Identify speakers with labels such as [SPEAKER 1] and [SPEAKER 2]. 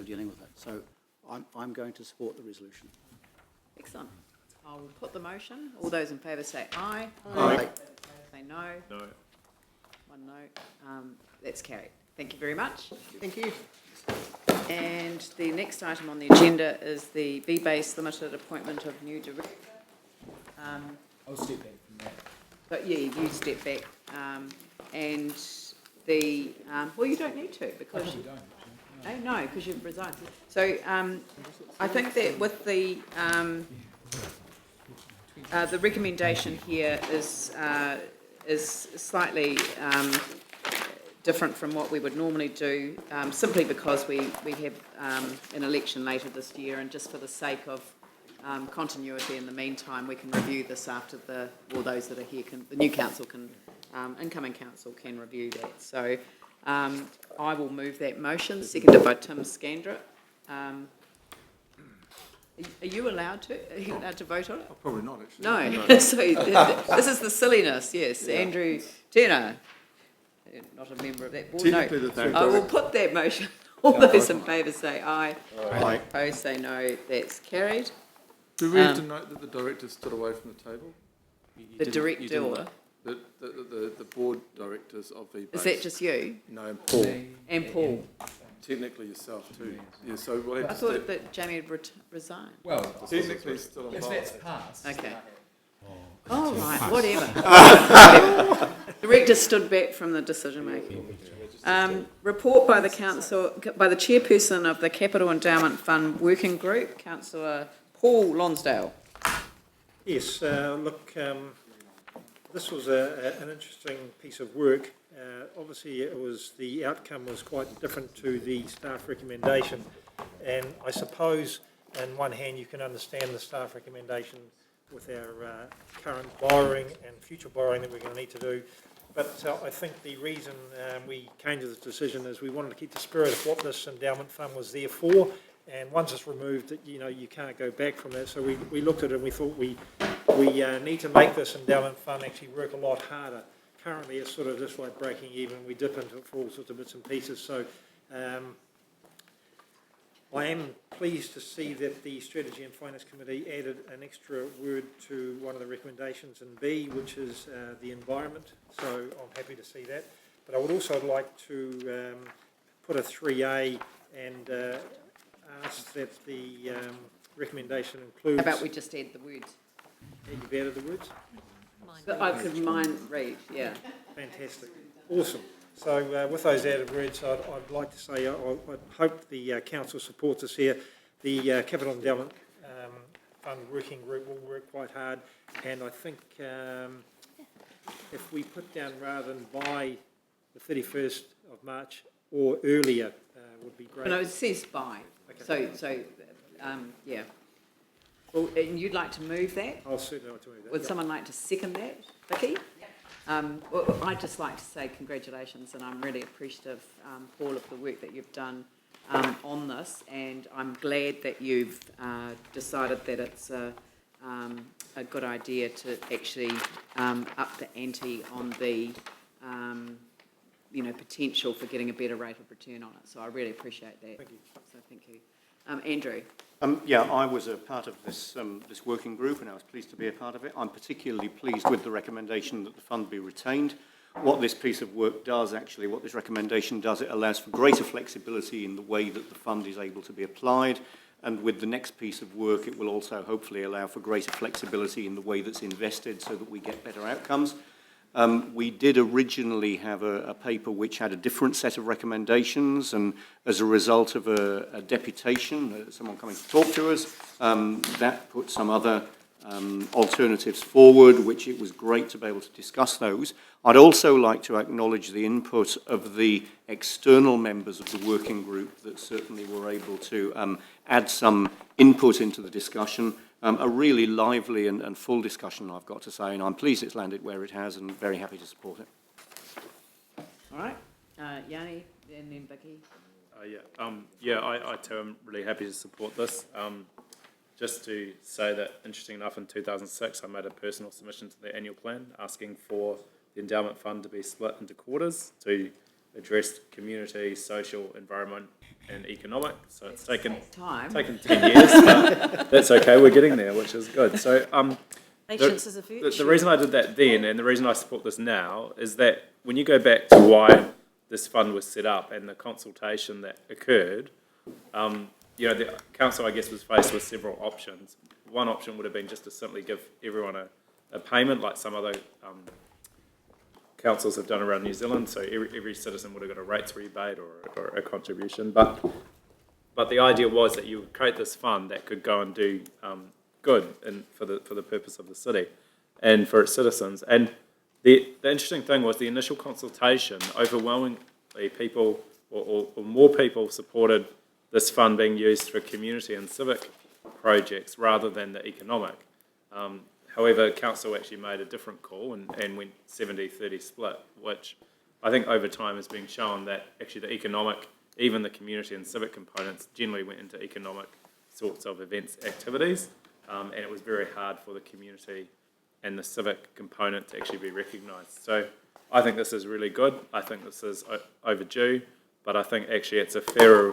[SPEAKER 1] of dealing with it. So I'm going to support the resolution.
[SPEAKER 2] Excellent. I will put the motion. All those in favour say aye.
[SPEAKER 1] Aye.
[SPEAKER 2] Say no.
[SPEAKER 3] No.
[SPEAKER 2] One no. That's carried. Thank you very much.
[SPEAKER 1] Thank you.
[SPEAKER 2] And the next item on the agenda is the Vbase Limited appointment of new director.
[SPEAKER 4] I'll step back from that.
[SPEAKER 2] But yeah, you step back. And the, well, you don't need to because
[SPEAKER 4] You don't.
[SPEAKER 2] Oh, no, because you've resigned. So I think that with the recommendation here is slightly different from what we would normally do, simply because we have an election later this year, and just for the sake of continuity in the meantime, we can review this after those that are here, the new council can, incoming council can review that. So I will move that motion, seconded by Tim Scandrett. Are you allowed to? Are you allowed to vote on it?
[SPEAKER 5] Oh, probably not, actually.
[SPEAKER 2] No. So this is the silliness, yes. Yeah. Andrew Turner, not a member of that board.
[SPEAKER 5] Technically,
[SPEAKER 2] No.
[SPEAKER 5] the third
[SPEAKER 2] I will put that motion. All those in favour say aye.
[SPEAKER 1] Aye.
[SPEAKER 2] Opposed say no. That's carried.
[SPEAKER 5] Do we have to note that the director stood away from the table?
[SPEAKER 2] The director.
[SPEAKER 5] The board directors of Vbase.
[SPEAKER 2] Is that just you?
[SPEAKER 5] No, and Paul.
[SPEAKER 2] And Paul?
[SPEAKER 5] Technically yourself too. Yeah, so we'll
[SPEAKER 2] I
[SPEAKER 5] have to
[SPEAKER 2] thought that Jamie had resigned.
[SPEAKER 4] Well,
[SPEAKER 5] technically still
[SPEAKER 4] if
[SPEAKER 5] involved.
[SPEAKER 4] that's passed.
[SPEAKER 2] Okay. Oh, right, whatever. Director stood back from the decision making. Report by the council, by the chairperson of the Capital Endowment Fund Working Group, Councillor Paul Lonsdale.
[SPEAKER 6] Yes, look, this was an interesting piece of work. Obviously, the outcome was quite different to the staff recommendation, and I suppose, on one hand, you can understand the staff recommendation with our current borrowing and future borrowing that we're going to need to do. But I think the reason we came to this decision is we wanted to keep the spirit of what this endowment fund was there for. And once it's removed, you can't go back from that. So we looked at it and we thought we need to make this endowment fund actually work a lot harder. Currently, it's sort of just like breaking even. We dip into it for all sorts of bits and pieces. So I am pleased to see that the Strategy and Finance Committee added an extra word to one of the recommendations in B, which is the environment. So I'm happy to see that. But I would also like to put a 3A and ask that the recommendation includes...
[SPEAKER 2] How about we just add the words?
[SPEAKER 6] You've added the words?
[SPEAKER 2] I could mine read, yeah.
[SPEAKER 6] Fantastic. Awesome. So with those added words, I'd like to say I hope the council supports us here. The Capital Endowment Fund Working Group will work quite hard, and I think if we put down rather than by the 31st of March or earlier would be great.
[SPEAKER 2] No, it says by. Okay. So yeah. Well, and you'd like to move that?
[SPEAKER 6] I'll certainly like to move that.
[SPEAKER 2] Would someone like to second that, Vicky? Well, I'd just like to say congratulations, and I'm really appreciative, Paul, of the work that you've done on this, and I'm glad that you've decided that it's a good idea to actually up the ante on the potential for getting a better rate of return on it. So I really appreciate that.
[SPEAKER 6] Thank you.
[SPEAKER 2] So thank you. Andrew.
[SPEAKER 1] Yeah, I was a part of this working group, and I was pleased to be a part of it. I'm particularly pleased with the recommendation that the fund be retained. What this piece of work does, actually, what this recommendation does, it allows for greater flexibility in the way that the fund is able to be applied. And with the next piece of work, it will also hopefully allow for greater flexibility in the way that's invested so that we get better outcomes. We did originally have a paper which had a different set of recommendations, and as a result of a deputation, someone coming to talk to us, that put some other alternatives forward, which it was great to be able to discuss those. I'd also like to acknowledge the input of the external members of the working group that certainly were able to add some input into the discussion. A really lively and full discussion, I've got to say, and I'm pleased it's landed where it has and very happy to support it.
[SPEAKER 2] All right. Yanni and then Vicky.
[SPEAKER 3] I too am really happy to support this. Just to say that, interesting enough, in 2006 I made a personal submission to the annual plan asking for the endowment fund to be split into quarters to address community, social, and economic. So it's taken
[SPEAKER 2] Time.
[SPEAKER 3] 10 years, but that's okay. We're getting there, which is good. So
[SPEAKER 2] Patience is a virtue.
[SPEAKER 3] the reason I did that then, and the reason I support this now, is that when you go back to why this fund was set up and the consultation that occurred, the council, I guess, was faced with several options. One option would have been just to simply give everyone a payment, like some other councils have done around New Zealand. So every citizen would have got a rates rebate or a contribution. But the idea was that you would create this fund that could go and do good for the purpose of the city and for its citizens. And the interesting thing was the initial consultation, overwhelmingly people or more people supported this fund being used for community and civic projects rather than the economic. However, council actually made a different call and went 70-30 split, which I think over time has been shown that actually the economic, even the community and civic components generally went into economic sorts of events, activities, and it was very hard for the community and the civic component to actually be recognised. So I think this is really good. I think this is overdue, but I think actually it's a fairer